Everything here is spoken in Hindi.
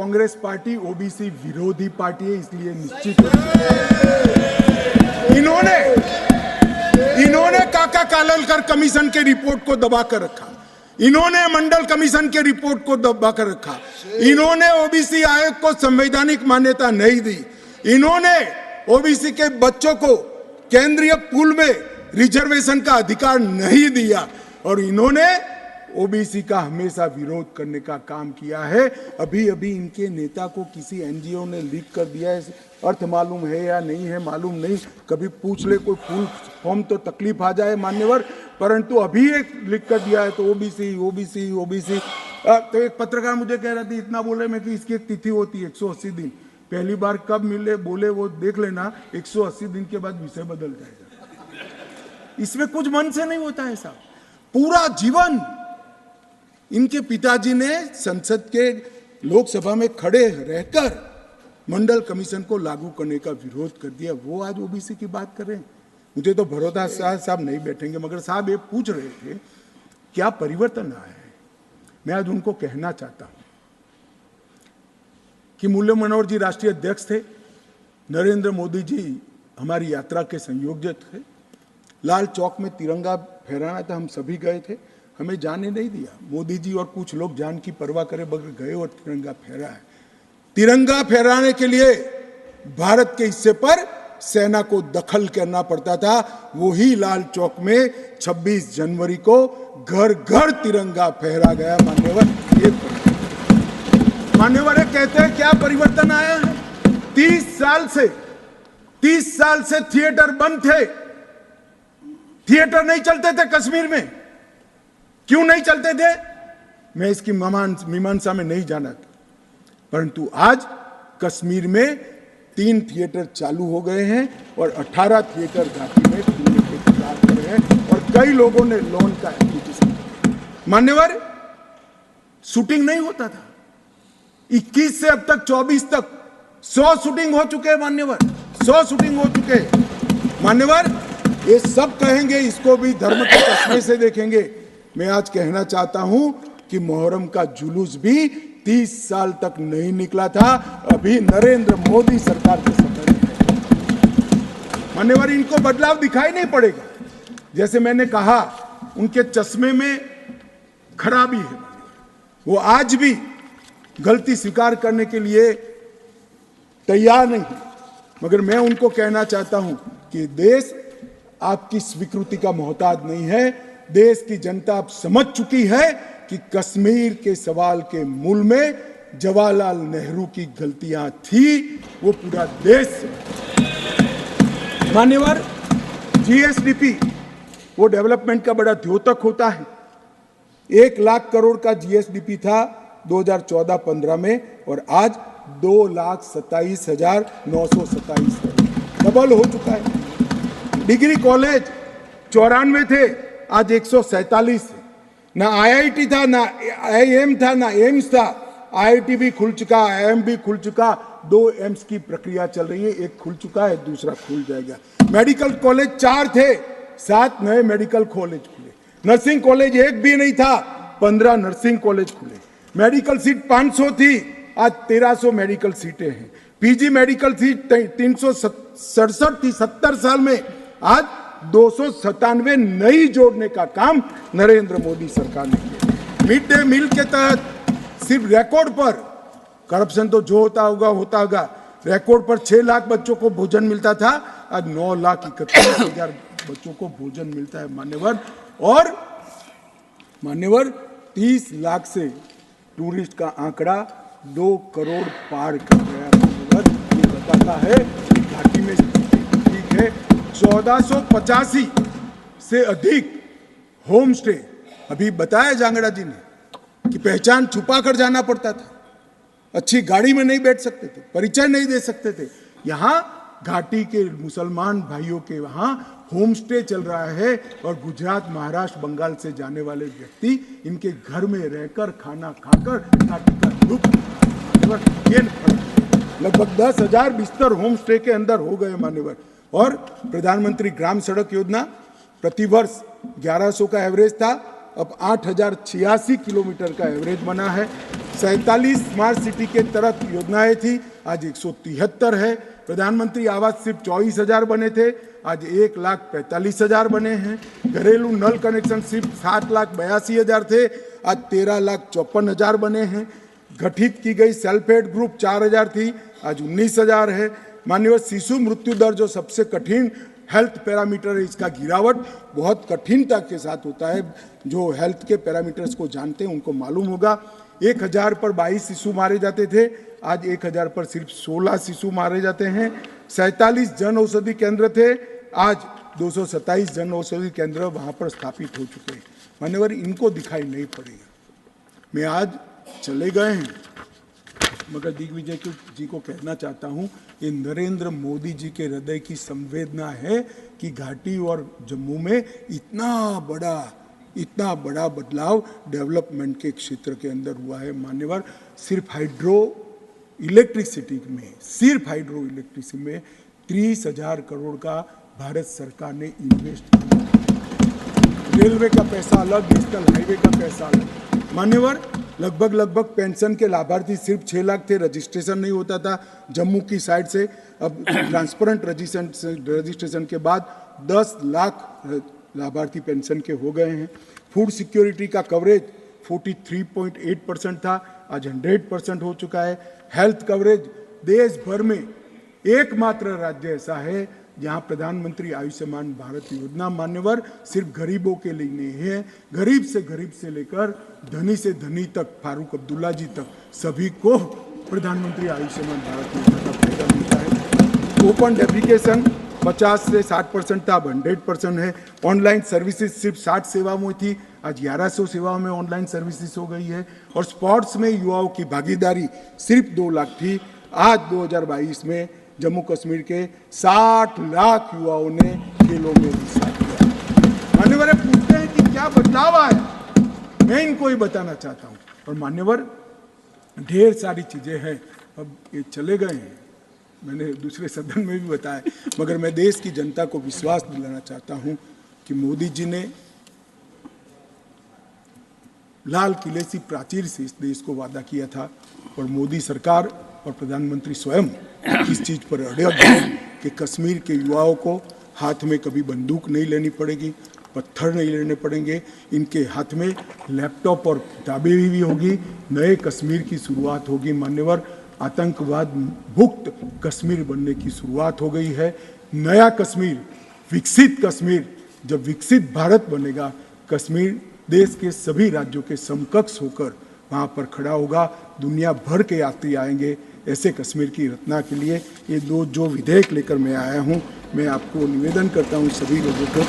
कांग्रेस पार्टी ओबीसी विरोधी पार्टी है, इसलिए निश्चित रूप से इन्होंने काका कालेलकर कमीशन के रिपोर्ट को दबा कर रखा, इन्होंने मंडल कमीशन के रिपोर्ट को दबा कर रखा, इन्होंने ओबीसी आयोग को संवैधानिक मान्यता नहीं दी, इन्होंने ओबीसी के बच्चों को केंद्रीय पूल में रिजर्वेशन का अधिकार नहीं दिया और इन्होंने ओबीसी का हमेशा विरोध करने का काम किया है। अभी अभी इनके नेता को किसी एनजीओ ने लीक कर दिया है, अर्थ मालूम है या नहीं है मालूम नहीं, कभी पूछ ले कोई फुल फॉर्म तो तकलीफ आ जाए मान्यवर, परंतु अभी एक लीक कर दिया है तो ओबीसी ओबीसी ओबीसी। तो एक पत्रकार मुझे कह रहा था इतना बोले मैं कि इसकी एक तिथि होती है 180 दिन, पहली बार कब मिले बोले वो देख लेना, 180 दिन के बाद विषय बदल जाएगा। इसमें कुछ मन से नहीं होता है साहब। पूरा जीवन इनके पिताजी ने संसद के लोकसभा में खड़े रहकर मंडल कमीशन को लागू करने का विरोध कर दिया, वो आज ओबीसी की बात कर रहे हैं। मुझे तो भरोसा साहब नहीं बैठेंगे, मगर साहब ये पूछ रहे थे क्या परिवर्तन आया है। मैं आज उनको कहना चाहता हूं कि मुरली मनोहर जी राष्ट्रीय अध्यक्ष थे, नरेंद्र मोदी जी हमारी यात्रा के संयोजक थे, लाल चौक में तिरंगा फहराना था, हम सभी गए थे, हमें जाने नहीं दिया। मोदी जी और कुछ लोग जान की परवाह करे बगैर गए और तिरंगा फहराया। तिरंगा फहराने के लिए भारत के हिस्से पर सेना को दखल करना पड़ता था, वही लाल चौक में 26 जनवरी को घर घर तिरंगा फहरा गया। मान्यवर कहते हैं क्या परिवर्तन आया है। 30 साल से थिएटर बंद थे, थिएटर नहीं चलते थे कश्मीर में। क्यों नहीं चलते थे मैं इसकी मीमांसा में नहीं जाना था, परंतु आज कश्मीर में 3 थिएटर चालू हो गए हैं और 18 थिएटर घाटी में खुलने के इंतजार कर रहे हैं और कई लोगों ने लोन का एप्लीकेशन किया। मान्यवर शूटिंग नहीं होता था, 21 से अब तक 24 तक 100 शूटिंग हो चुके हैं मान्यवर, 100 शूटिंग हो चुके हैं मान्यवर। ये सब कहेंगे इसको भी धर्म के चश्मे से देखेंगे। मैं आज कहना चाहता हूं कि मुहर्रम का जुलूस भी 30 साल तक नहीं निकला था, अभी नरेंद्र मोदी सरकार के समय में। मान्यवर इनको बदलाव दिखाई नहीं पड़ेगा, जैसे मैंने कहा उनके चश्मे में खराबी है, वो आज भी गलती स्वीकार करने के लिए तैयार नहीं है, मगर मैं उनको कहना चाहता हूं कि देश आपकी स्वीकृति का मोहताज नहीं है। देश की जनता अब समझ चुकी है कि कश्मीर के सवाल के मूल में जवाहरलाल नेहरू की गलतियां थी, वो पूरा देश। मान्यवर जीएसडीपी वो डेवलपमेंट का बड़ा द्योतक होता है। 1 लाख करोड़ का जीएसडीपी था 2014-15 में और आज 2,27,927 डबल हो चुका है। डिग्री कॉलेज 94 थे, आज 147 है। ना आईआईटी था, ना आईएम था, ना एम्स था। आईआईटी भी खुल चुका, आईएम भी खुल चुका, 2 एम्स की प्रक्रिया चल रही है, एक खुल चुका है, दूसरा खुल जाएगा। मेडिकल कॉलेज 4 थे, 7 नए मेडिकल कॉलेज खुले। नर्सिंग कॉलेज 1 भी नहीं था, 15 नर्सिंग कॉलेज खुले। मेडिकल सीट 500 थी, आज 1300 मेडिकल सीटें हैं। पीजी मेडिकल सीट 367 थी 70 साल में, आज 297 नई जोड़ने का काम नरेंद्र मोदी सरकार ने किया। मिड डे मील के तहत सिर्फ रिकॉर्ड पर, करप्शन तो जो होता होगा, रिकॉर्ड पर 6 लाख बच्चों को भोजन मिलता था, आज 9,31,000 बच्चों को भोजन मिलता है मान्यवर। और मान्यवर 30 लाख से टूरिस्ट का आंकड़ा 2 करोड़ पार कर गया मान्यवर। ये बताता है कि घाटी में ठीक है। 1485 से अधिक होम स्टे, अभी बताया जांगड़ा जी ने कि पहचान छुपा कर जाना पड़ता था, अच्छी गाड़ी में नहीं बैठ सकते थे, परिचय नहीं दे सकते थे। यहाँ घाटी के मुसलमान भाइयों के वहाँ होम स्टे चल रहा है और गुजरात, महाराष्ट्र, बंगाल से जाने वाले व्यक्ति इनके घर में रहकर खाना खाकर घाटी का लुत्फ लगभग 10,000 बिस्तर होम स्टे के अंदर हो गए मान्यवर। और प्रधानमंत्री ग्राम सड़क योजना प्रतिवर्ष 1100 का एवरेज था, अब 8086 किलोमीटर का एवरेज बना है। 47 स्मार्ट सिटी के तहत योजनाएं थी, आज 173 है। प्रधानमंत्री आवास सिर्फ 24,000 बने थे, आज 1,45,000 बने हैं। घरेलू नल कनेक्शन सिर्फ 7,82,000 थे, आज 13,54,000 बने हैं। गठित की गई सेल्फ हेल्प ग्रुप 4,000 थी, आज 19,000 है। माननीय शिशु मृत्यु दर जो सबसे कठिन हेल्थ पैरामीटर है, इसका गिरावट बहुत कठिनता के साथ होता है। जो हेल्थ के पैरामीटर्स को जानते हैं उनको मालूम होगा। 1,000 पर 22 शिशु मारे जाते थे, आज 1,000 पर सिर्फ 16 शिशु मारे जाते हैं। 47 जन औषधि केंद्र थे, आज 227 जन औषधि केंद्र वहाँ पर स्थापित हो चुके हैं। मान्यवर, इनको दिखाई नहीं पड़ेगा। मैं आज चले गए हैं, मगर दिग्विजय जी को कहना चाहता हूं, ये नरेंद्र मोदी जी के हृदय की संवेदना है कि घाटी और जम्मू में इतना बड़ा बदलाव डेवलपमेंट के क्षेत्र के अंदर हुआ है। मान्यवर, सिर्फ हाइड्रो इलेक्ट्रिसिटी में 30,000 करोड़ का भारत सरकार ने इन्वेस्ट किया। रेलवे का पैसा अलग, नेशनल हाईवे का पैसा अलग। मान्यवर, लगभग पेंशन के लाभार्थी सिर्फ 6 लाख थे, रजिस्ट्रेशन नहीं होता था जम्मू की साइड से। अब ट्रांसपेरेंट रजिस्ट्रेशन के बाद 10 लाख लाभार्थी पेंशन के हो गए हैं। फूड सिक्योरिटी का कवरेज 43.8% था, आज 100% हो चुका है। हेल्थ कवरेज देश भर में एकमात्र राज्य ऐसा है जहां प्रधानमंत्री आयुष्मान भारत योजना, मान्यवर, सिर्फ गरीबों के लिए नहीं है, गरीब से लेकर धनी से धनी तक, फारूक अब्दुल्ला जी तक, सभी को प्रधानमंत्री आयुष्मान भारत योजना का फायदा मिलता है। ओपन एप्लीकेशन 50 से 60% था, अब 100% है। ऑनलाइन सर्विसेज सिर्फ 60 सेवाओं में थी, आज 1100 सेवाओं में ऑनलाइन सर्विसेज हो गई है। और स्पोर्ट्स में युवाओं की भागीदारी सिर्फ 2 लाख थी, आज 2022 में जम्मू कश्मीर के 60 लाख युवाओं ने खेलों में हिस्सा लिया। मान्यवर, पूछते हैं कि क्या बदलाव आया, मैं इनको ही बताना चाहता हूं। और मान्यवर, ढेर सारी चीजें हैं, अब ये चले गए हैं, मैंने दूसरे सदन में भी बताया, मगर मैं देश की जनता को विश्वास दिलाना चाहता हूं कि मोदी जी ने लाल किले से प्राचीर से इस देश को वादा किया था, और मोदी सरकार और प्रधानमंत्री स्वयं इस चीज पर अड़ग है कि कश्मीर के युवाओं को हाथ में कभी बंदूक नहीं लेनी पड़ेगी, पत्थर नहीं लेने पड़ेंगे, इनके हाथ में लैपटॉप और किताबें भी होगी, नए कश्मीर की शुरुआत होगी। मान्यवर, आतंकवाद मुक्त कश्मीर बनने की शुरुआत हो गई है। नया कश्मीर, विकसित कश्मीर, जब विकसित भारत बनेगा, कश्मीर देश के सभी राज्यों के समकक्ष होकर वहाँ पर खड़ा होगा। दुनिया भर के यात्री आएंगे ऐसे कश्मीर की रचना के लिए। ये जो विधेयक लेकर मैं आया हूँ, मैं आपको निवेदन करता हूँ सभी लोगों को